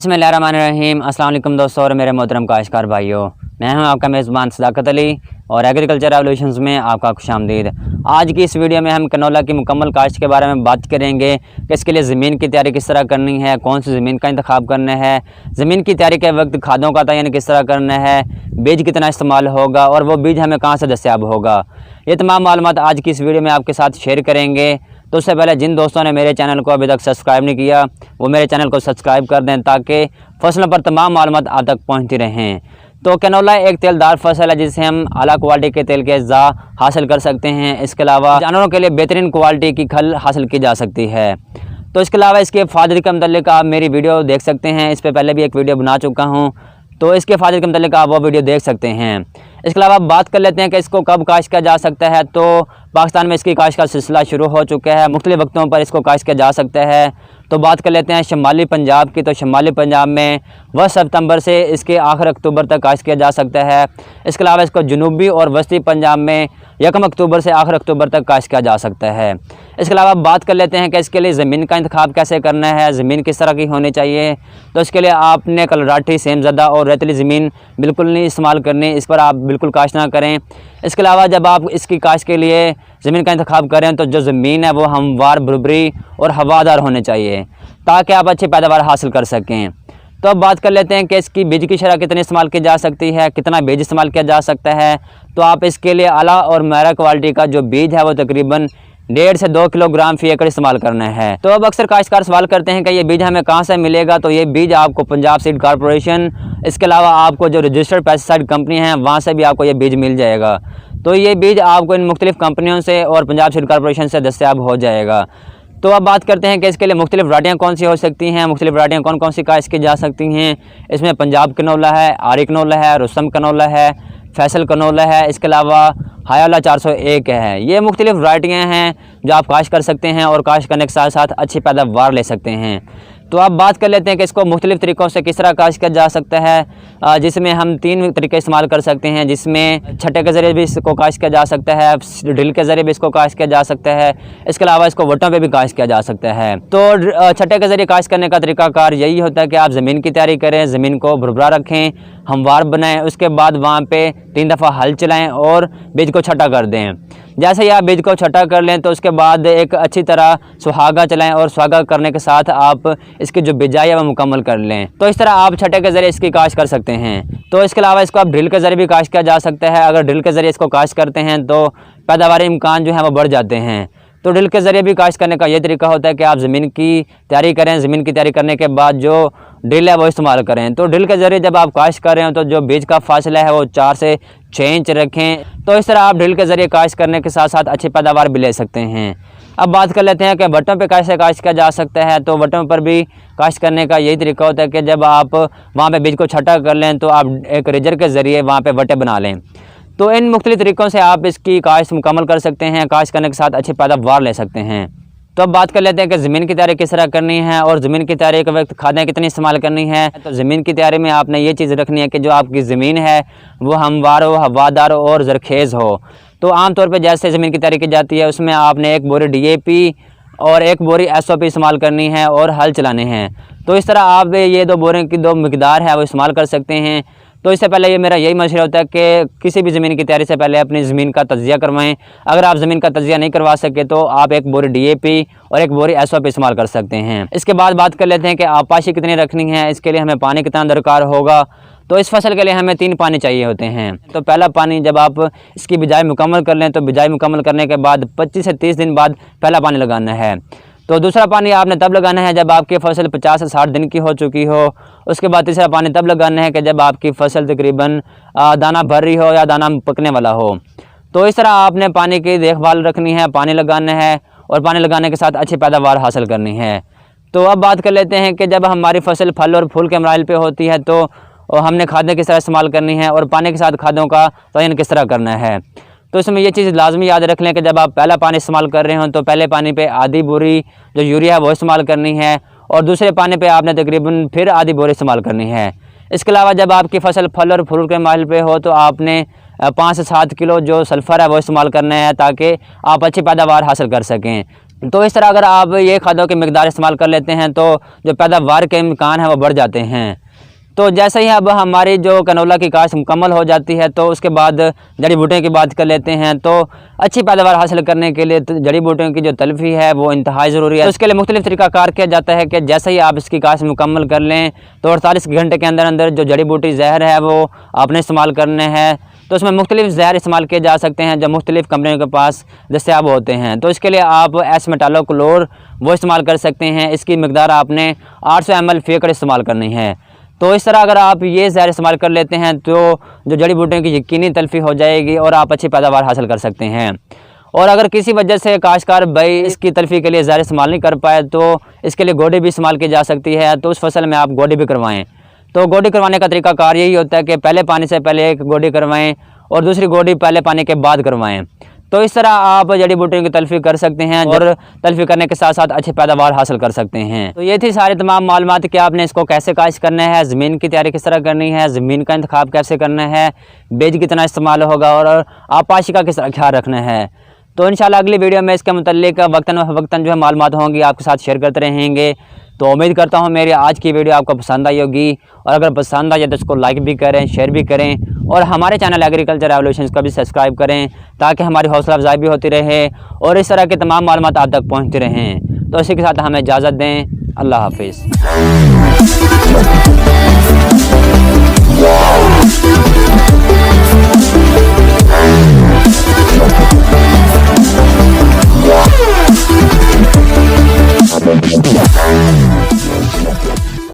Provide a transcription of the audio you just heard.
बिस्मिल्लाहिर्रहमानिर्रहीम। अस्सलाम वालेकुम दोस्तों और मेरे मोहतरम काश्तकार भाइयों, मैं हूं आपका मेज़बान सदाकत अली और एग्रीकल्चर रेवोल्यूशंस में आपका खुशामदीद। आज की इस वीडियो में हम कनोला की मुकम्मल काश्त के बारे में बात करेंगे कि इसके लिए ज़मीन की तैयारी किस तरह करनी है, कौन सी ज़मीन का इंतखाब करना है, ज़मीन की तैयारी के वक्त खादों का तयन किस तरह करना है, बीज कितना इस्तेमाल होगा और वो बीज हमें कहाँ से दस्तयाब होगा। ये तमाम मालूमात आज की इस वीडियो में आपके साथ शेयर करेंगे। तो उससे पहले जिन दोस्तों ने मेरे चैनल को अभी तक सब्सक्राइब नहीं किया वो मेरे चैनल को सब्सक्राइब कर दें ताकि फसलों पर तमाम मालूमात आप तक पहुँचती रहें। तो कैनोला एक तेलदार फसल है जिससे हम आला क्वालिटी के तेल के अज्जा हासिल कर सकते हैं। इसके अलावा जानवरों के लिए बेहतरीन क्वालिटी की खल हासिल की जा सकती है। तो इसके अलावा इसके फ़ायदे के मतलब आप मेरी वीडियो देख सकते हैं। इस पर पहले भी एक वीडियो बना चुका हूँ, तो इसके फ़ायदे के मतलब आप वो वीडियो देख सकते हैं। इसके अलावा बात कर लेते हैं कि इसको कब काश्त किया जा सकता है। तो पाकिस्तान में इसकी काश्त का सिलसिला शुरू हो चुका है, मुख्तलिफ वक्तों पर इसको काश्त किया जा सकता है। तो बात कर लेते हैं शुमाली पंजाब की। तो शुमाली पंजाब में 1 सितंबर से इसके आखिर अक्टूबर तक काश्त किया जा सकता है। इसके अलावा इसको जनूबी और वस्ती पंजाब में 1 अक्टूबर से आखिर अक्टूबर तक काश्त किया जा सकता है। इसके अलावा बात कर लेते हैं कि इसके लिए ज़मीन का इंतखाब कैसे करना है, ज़मीन किस तरह की होनी चाहिए। तो इसके लिए आपने कलराठी, सेमज़दा और रेतली ज़मीन बिल्कुल नहीं इस्तेमाल करनी, इस पर आप बिल्कुल काश्त ना करें। इसके अलावा जब आप इसकी काश्त के लिए ज़मीन का इंतखाब करें तो जो ज़मीन है वो हमवार, भुरभुरी और हवादार होनी चाहिए ताकि आप अच्छी पैदावार हासिल कर सकें। तो अब बात कर लेते हैं कि इसकी बीज की शरह कितनी इस्तेमाल की जा सकती है, कितना बीज इस्तेमाल किया जा सकता है। तो आप इसके लिए आला और महंगा क्वालिटी का जो बीज है वो तकरीबन 1.5 से 2 किलोग्राम फी एकड़ इस्तेमाल करना है। तो अब अक्सर काश्तकार सवाल करते हैं कि ये बीज हमें कहाँ से मिलेगा। तो ये बीज आपको पंजाब सीड कॉर्पोरेशन, इसके अलावा आपको जो रजिस्टर्ड पेस्टिसाइड कंपनी है वहाँ से भी आपको ये बीज मिल जाएगा। तो ये बीज आपको इन मुख्तलिफ़ कंपनियों से और पंजाब सीड कॉर्पोरेशन से दस्तयाब हो जाएगा। तो अब बात करते हैं कि इसके लिए मुख्तलिफ़ वैरायटियाँ कौन सी हो सकती हैं, मुख्तलिफ़ वैरायटियाँ कौन कौन सी काश्त की जा सकती हैं। इसमें पंजाब कनोला है, आरी कनोला है, रुस्तम कनोला है, फैसल कनोला है, इसके अलावा हायाला 401 है। ये मुख्तलिफ़ वैरायटियाँ हैं जो आप काश्त कर सकते हैं और काश्त करने के साथ साथ अच्छी पैदावार ले सकते हैं। तो अब बात कर लेते हैं कि इसको मुख्तलिफ़ तरीक़ों से किस तरह काश्त किया जा सकता है, जिसमें हम 3 तरीके इस्तेमाल कर सकते हैं। जिसमें छट्टे के ज़रिए भी इसको काश्त किया जा सकता है, ड्रिल के ज़रिए भी इसको काश्त किया जा सकता है, इसके अलावा इसको वटों पे भी काश्त किया जा सकता है। तो छट्टे के ज़रिए काश्त करने का तरीक़ाकार यही होता है कि आप ज़मीन की तैयारी करें, ज़मीन को भुरभुरा रखें, हमवार बनाएं, उसके बाद वहाँ पे 3 दफ़ा हल चलाएँ और बीज को छटा कर दें। जैसे ही आप बीज को छटा कर लें तो उसके बाद एक अच्छी तरह सुहागा चलाएं और सुहागा करने के साथ आप इसकी जो बिजाई है वो मुकम्मल कर लें। तो इस तरह आप छटे के ज़रिए इसकी काश्त कर सकते हैं। तो इसके अलावा इसको आप ड्रिल के ज़रिए भी काश्त किया जा सकता है। अगर ड्रिल के ज़रिए इसको काश्त करते हैं तो पैदावारी इम्कान जो है वो बढ़ जाते हैं। तो ड्रिल के ज़रिए भी काश्त करने का ये तरीका होता है कि आप ज़मीन की तैयारी करें, ज़मीन की तैयारी करने के बाद जो ड्रिल है वो इस्तेमाल करें। तो ड्रिल के ज़रिए जब आप काश्त कर रहे हो तो जो बीज का फासला है वो 4 से 6 इंच रखें। तो इस तरह आप ड्रिल के ज़रिए काश्त करने के साथ साथ अच्छी पैदावार भी ले सकते हैं। अब बात कर लेते हैं कि वटों पे कैसे काश्त किया जा सकता है। तो वटों पर भी काश्त करने का यही तरीका होता है कि जब आप वहाँ पे बीज को छटा कर लें तो आप एक रेजर के ज़रिए वहाँ पे वटे बना लें। तो इन मुख्तलिफ़ तरीक़ों से आप इसकी काश्त मुकम्मल कर सकते हैं, काश्त करने के साथ अच्छी पैदावार ले सकते हैं। तो अब बात कर लेते हैं कि ज़मीन की तैयारी किस तरह करनी है और ज़मीन की तैयारी के वक्त खादें कितनी इस्तेमाल करनी है। तो ज़मीन की तैयारी में आपने ये चीज़ रखनी है कि जो आपकी ज़मीन है वो हमवार हो, हवादार हो और ज़रखेज़ हो। तो आमतौर पर जैसे ज़मीन की तैयारी की जाती है उसमें आपने 1 बोरी DAP और 1 बोरी SOP इस्तेमाल करनी है और हल चलाने हैं। तो इस तरह आप ये 2 बोरे की 2 मिकदार है वो इस्तेमाल कर सकते हैं। तो इससे पहले ये मेरा यही मशवरा होता है कि किसी भी ज़मीन की तैयारी से पहले अपनी ज़मीन का तज्ज़िया करवाएं। अगर आप ज़मीन का तज्ज़िया नहीं करवा सके तो आप 1 बोरी DAP और 1 बोरी SOP इस्तेमाल कर सकते हैं। इसके बाद बात कर लेते हैं कि आपाशी कितनी रखनी है, इसके लिए हमें पानी कितना दरकार होगा। तो इस फसल के लिए हमें 3 पानी चाहिए होते हैं। तो पहला पानी जब आप इसकी बिजाई मुकम्मल कर लें तो बिजाई मुकम्मल करने के बाद 25 से 30 दिन बाद पहला पानी लगाना है। तो दूसरा पानी आपने तब लगाना है जब आपकी फसल 50 से 60 दिन की हो चुकी हो। उसके बाद तीसरा पानी तब लगाना है कि जब आपकी फसल तकरीबन दाना भर रही हो या दाना पकने वाला हो। तो इस तरह आपने पानी की देखभाल रखनी है, पानी लगाना है और पानी लगाने के साथ अच्छी पैदावार हासिल करनी है। तो अब बात कर लेते हैं कि जब हमारी फसल फल और फूल के मराइल पे होती है तो हमने खादें किस तरह इस्तेमाल करनी है और पानी के साथ खादों का तयन किस तरह करना है। तो इसमें ये चीज़ लाजमी याद रख लें कि जब आप पहला पानी इस्तेमाल कर रहे हो तो पहले पानी पे आधी बोरी जो यूरिया है वो इस्तेमाल करनी है और दूसरे पानी पे आपने तकरीबन फिर आधी बोरी इस्तेमाल करनी है। इसके अलावा जब आपकी फसल फल और फूल के माहौल पे हो तो आपने 5 से 7 किलो जो सल्फ़र है वो इस्तेमाल करना है ताकि आप अच्छी पैदावार हासिल कर सकें। तो इस तरह अगर आप ये खादों की मिकदार इस्तेमाल कर लेते हैं तो जो पैदावार के इम्कान है वो बढ़ जाते हैं। तो जैसे ही अब हमारी जो कनोला की काश्त मुकम्मल हो जाती है तो उसके बाद जड़ी बूटियों की बात कर लेते हैं। तो अच्छी पैदावार हासिल करने के लिए जड़ी बूटियों की जो तलफ़ी है वो इंतहाई ज़रूरी है। तो उसके लिए मुख्तलिफ़ तरीक़ाकार किया जाता है कि जैसे ही आप इसकी काश्त मुकम्मल कर लें तो 48 घंटे के अंदर अंदर जो जड़ी बूटी ज़हर है वो आपने इस्तेमाल करने हैं। तो उसमें मुख्तलिफ़ ज़हर इस्तेमाल किए जा सकते हैं जो मुख्तलिफ़ कंपनियों के पास दस्तियाब होते हैं। तो इसके लिए आप एस-मेटालोक्लोर वो इस्तेमाल कर सकते हैं। इसकी मिकदार आपने 800 ml फ़ी एकड़ इस्तेमाल करनी है। तो इस तरह अगर आप ये ज़हर इस्तेमाल कर लेते हैं तो जो जड़ी बूटियों की यकीनी तलफ़ी हो जाएगी और आप अच्छी पैदावार हासिल कर सकते हैं। और अगर किसी वजह से काश्तकार भाई इसकी तलफ़ी के लिए ज़हर इस्तेमाल नहीं कर पाए तो इसके लिए गोडी भी इस्तेमाल की जा सकती है। तो उस फसल में आप गोडी भी करवाएँ। तो गोडी करवाने का तरीक़ाकार यही होता है कि पहले पानी से पहले एक गोडी करवाएँ और दूसरी गोडी पहले पानी के बाद करवाएँ। तो इस तरह आप जड़ी बूटियों की तलफ़ी कर सकते हैं और तलफ़ी करने के साथ साथ अच्छी पैदावार हासिल कर सकते हैं। तो ये थी सारी तमाम मालूमात कि आपने इसको कैसे काश्त करना है, ज़मीन की तैयारी किस तरह करनी है, ज़मीन का इंतखाब कैसे करना है, बीज कितना इस्तेमाल होगा और आपाशी का किस तरह ख्याल रखना है। तो इंशाल्लाह अगली वीडियो में इसके मुतल्लिक वक्तन जो है मालूमात होंगी आपके साथ शेयर करते रहेंगे। तो उम्मीद करता हूँ मेरी आज की वीडियो आपको पसंद आई होगी और अगर पसंद आ जाए तो इसको लाइक भी करें, शेयर भी करें और हमारे चैनल एग्रीकल्चर रेवोल्यूशंस को भी सब्सक्राइब करें ताकि हमारी हौसला अफजाई भी होती रहे और इस तरह की तमाम मालूमात आप तक पहुँचती रहें। तो इसी के साथ हमें इजाज़त दें। अल्लाह हाफिज़।